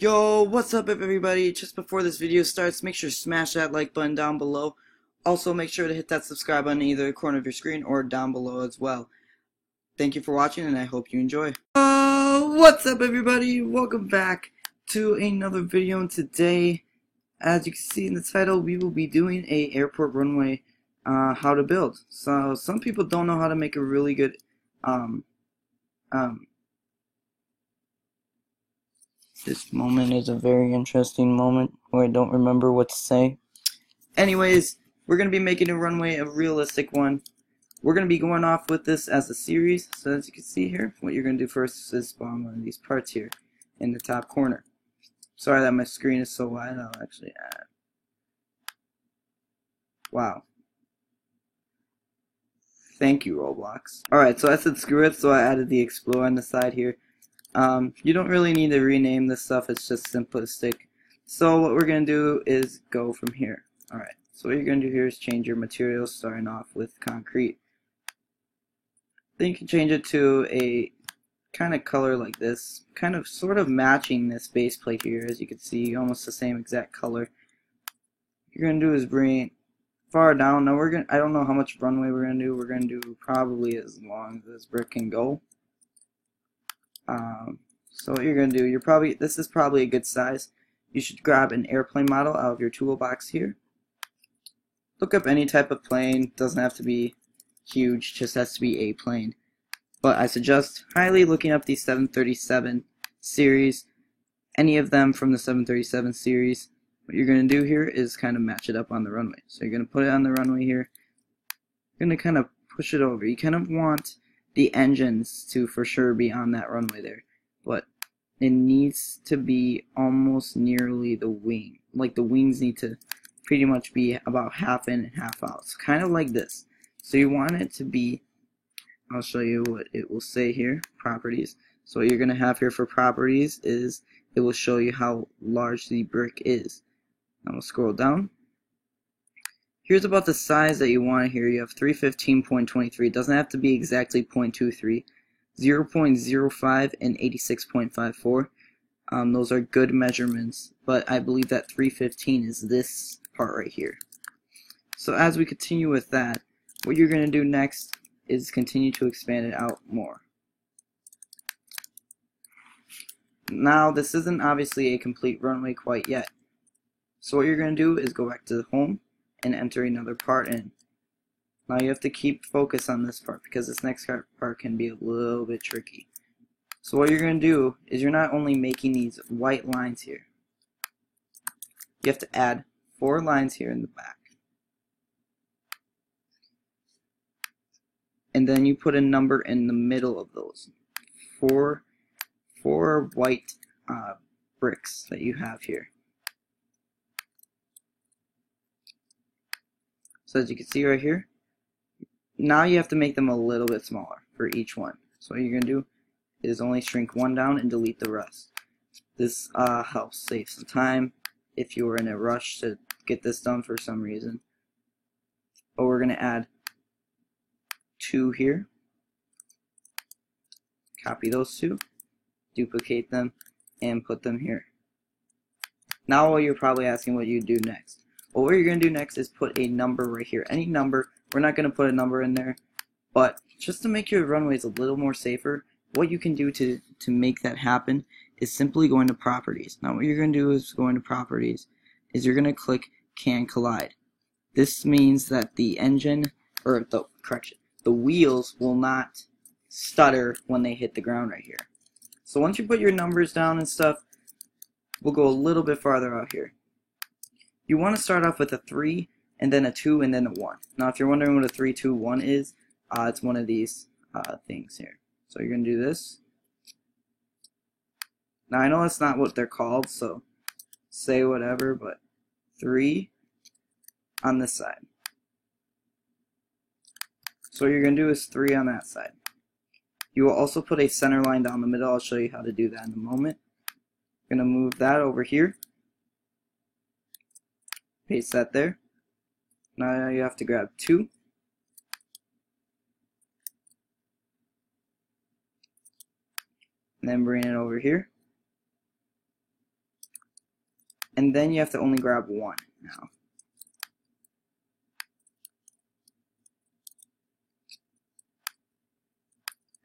Yo, what's up everybody? Just before this video starts, make sure to smash that like button down below. Also make sure to hit that subscribe button in either corner of your screen or down below as well. Thank you for watching and I hope you enjoy. What's up everybody? Welcome back to another video, and today, as you can see in the title, we will be doing a airport runway how to build. So some people don't know how to make a really good um, this moment is a very interesting moment where I don't remember what to say. Anyways, we're going to be making a runway, a realistic one. We're going to be going off with this as a series. So as you can see here, what you're going to do first is spawn one of these parts here in the top corner. Sorry that my screen is so wide. I'll actually add. Wow. Thank you, Roblox. Alright, so I said screw it, so I added the explore on the side here. You don't really need to rename this stuff, it's just simplistic. So what we're going to do is go from here. Alright, so what you're going to do here is change your materials, starting off with concrete. Then you can change it to a kind of color like this, kind of sort of matching this base plate here. As you can see, almost the same exact color. What you're going to do is bring it far down. Now I don't know how much runway we're going to do. We're going to do probably as long as this brick can go. So what you're going to do, this is probably a good size. You should grab an airplane model out of your toolbox here. Look up any type of plane, doesn't have to be huge, just has to be a plane. But I suggest highly looking up the 737 series, any of them from the 737 series. What you're going to do here is kind of match it up on the runway. So you're going to put it on the runway here. You're going to kind of push it over. You kind of want the engines to for sure be on that runway there, but it needs to be almost nearly the wing. Like the wings need to pretty much be about half in and half out. So kind of like this. So you want it to be, I'll show you what it will say here, properties. So what you're going to have here for properties is it will show you how large the brick is. Now we'll scroll down. Here's about the size that you want here. You have 315.23. It doesn't have to be exactly 0.23. 0.05 and 86.54. Those are good measurements, but I believe that 315 is this part right here. So as we continue with that, what you're going to do next is continue to expand it out more. Now this isn't obviously a complete runway quite yet. So what you're going to do is go back to the home and enter another part in. Now you have to keep focus on this part because this next part can be a little bit tricky. So what you're going to do is you're not only making these white lines here. You have to add 4 lines here in the back. And then you put a number in the middle of those. Four white bricks that you have here. So as you can see right here, now you have to make them a little bit smaller for each one. So what you're going to do is only shrink one down and delete the rest. This helps save some time if you were in a rush to get this done for some reason. But we're going to add 2 here. Copy those 2, duplicate them, and put them here. Now you're probably asking what you do next. Well, what you're going to do next is put a number right here. Any number. We're not going to put a number in there, but just to make your runways a little more safer, what you can do to make that happen is simply going to properties. Now what you're going to do is going to properties is you're going to click can collide. This means that the engine, or the wheels will not stutter when they hit the ground right here. So once you put your numbers down and stuff, we'll go a little bit farther out here. You want to start off with a 3 and then a 2 and then a 1. Now if you're wondering what a 3, 2, 1 is, it's one of these things here. So you're going to do this. Now I know that's not what they're called, so say whatever, but 3 on this side. So what you're going to do is 3 on that side. You will also put a center line down the middle. I'll show you how to do that in a moment. I'm going to move that over here. Paste that there. Now you have to grab 2. And then bring it over here. and then you have to only grab one now.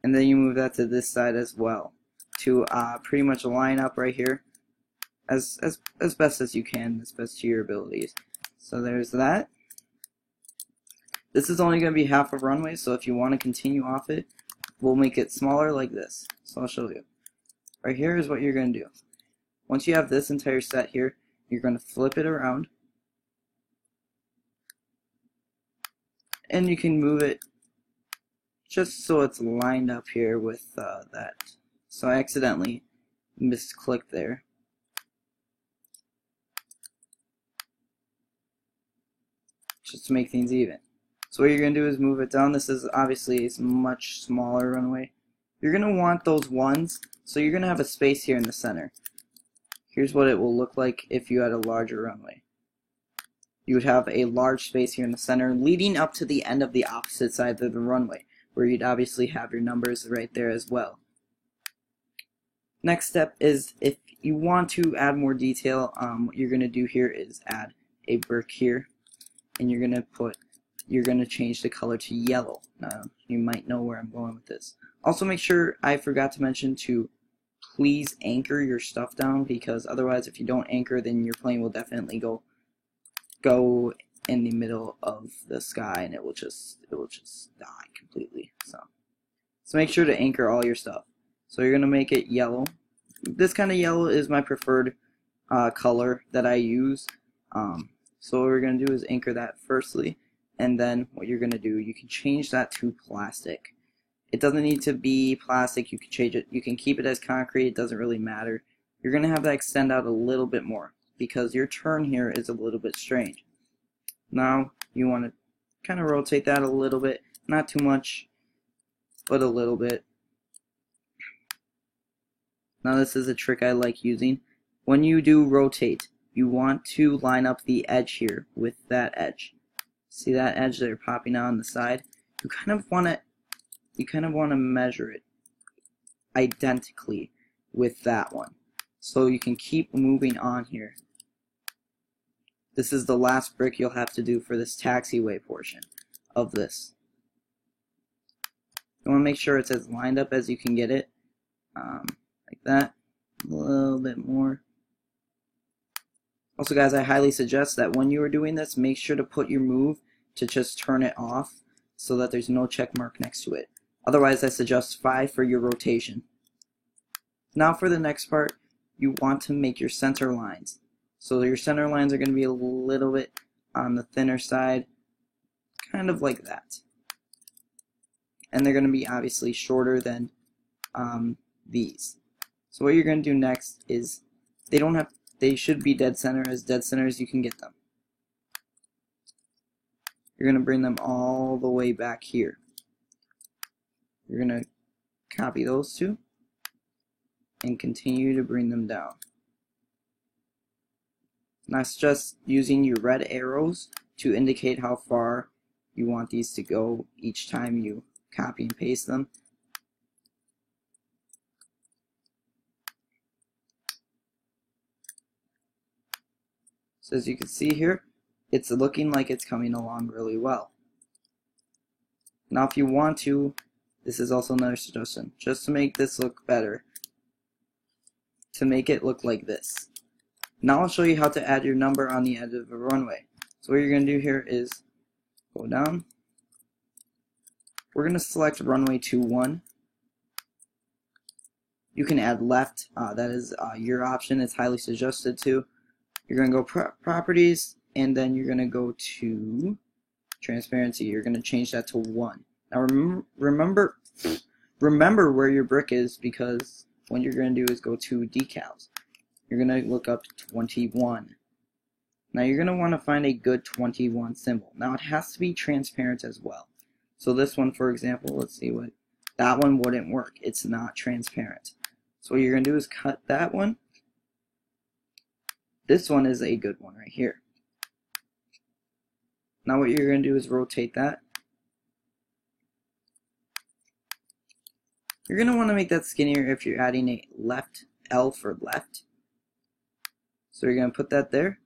And then you move that to this side as well to pretty much line up right here as best as you can, as best to your abilities. So there's that. This is only going to be half of runway, so if you want to continue off it, we'll make it smaller like this. So I'll show you. Right here is what you're going to do. Once you have this entire set here, you're going to flip it around, and you can move it just so it's lined up here with that. So I accidentally misclicked there. Just to make things even. So what you're going to do is move it down. This is obviously a much smaller runway. You're going to want those ones, so you're going to have a space here in the center. Here's what it will look like if you had a larger runway. You would have a large space here in the center leading up to the end of the opposite side of the runway, where you'd obviously have your numbers right there as well. Next step is, if you want to add more detail, what you're going to do here is add a brick here, and you're going to change the color to yellow. Now, you might know where I'm going with this. Also, make sure, I forgot to mention, to please anchor your stuff down, because otherwise if you don't anchor, then your plane will definitely go in the middle of the sky, and it will just die completely. So make sure to anchor all your stuff. So you're gonna make it yellow. This kind of yellow is my preferred color that I use. So what we're gonna do is anchor that firstly, and then what you're gonna do, you can change that to plastic. It doesn't need to be plastic. You can change it. You can keep it as concrete. It doesn't really matter. You're gonna have that extend out a little bit more, because your turn here is a little bit strange. Now you want to kind of rotate that a little bit, not too much, but a little bit. Now this is a trick I like using. When you do rotate, you want to line up the edge here with that edge. See that edge that are popping out on the side? You kind of want to measure it identically with that one, so you can keep moving on here. This is the last brick you'll have to do for this taxiway portion of this. You want to make sure it's as lined up as you can get it, like that, a little bit more. Also guys, I highly suggest that when you are doing this, make sure to put your move to just turn it off so that there's no check mark next to it. Otherwise, I suggest 5 for your rotation. Now for the next part, you want to make your center lines. So your center lines are going to be a little bit on the thinner side, kind of like that. And they're going to be obviously shorter than these. So what you're going to do next is, they should be dead center as you can get them. You're going to bring them all the way back here. You're going to copy those two and continue to bring them down. And that's just using your red arrows to indicate how far you want these to go each time you copy and paste them. So as you can see here, it's looking like it's coming along really well. Now if you want to, this is also another suggestion, just to make this look better, to make it look like this. Now I'll show you how to add your number on the edge of a runway. So what you're going to do here is go down. We're going to select runway 21. You can add left. That is your option. It's highly suggested to. You're going to go properties, and then you're going to go to transparency. You're going to change that to 1. Now remember where your brick is, because what you're going to do is go to decals. You're going to look up 21. Now you're going to want to find a good 21 symbol. Now it has to be transparent as well. So this one, for example, let's see what, that one wouldn't work. It's not transparent. So what you're going to do is cut that one. This one is a good one right here. Now what you're going to do is rotate that. You're going to want to make that skinnier if you're adding a left L for left. So So you're going to put that there,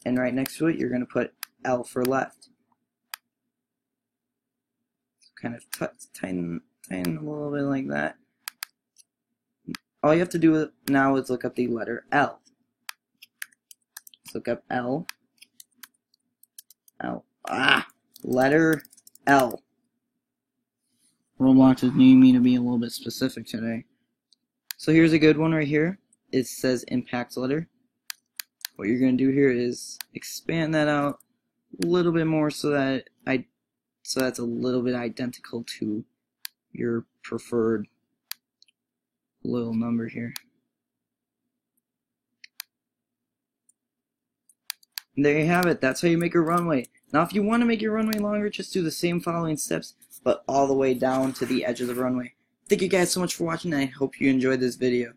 and right next to it you're going to put L for left. So kind of tighten a little bit like that. All you have to do now is look up the letter L. Let's look up L. Letter L. Roblox is needing me to be a little bit specific today. So here's a good one right here. It says impact letter. What you're going to do here is expand that out a little bit more so that's a little bit identical to your preferred little number here. And there you have it. That's how you make a runway. Now if you want to make your runway longer, just do the same following steps, but all the way down to the edge of the runway. Thank you guys so much for watching, and I hope you enjoyed this video.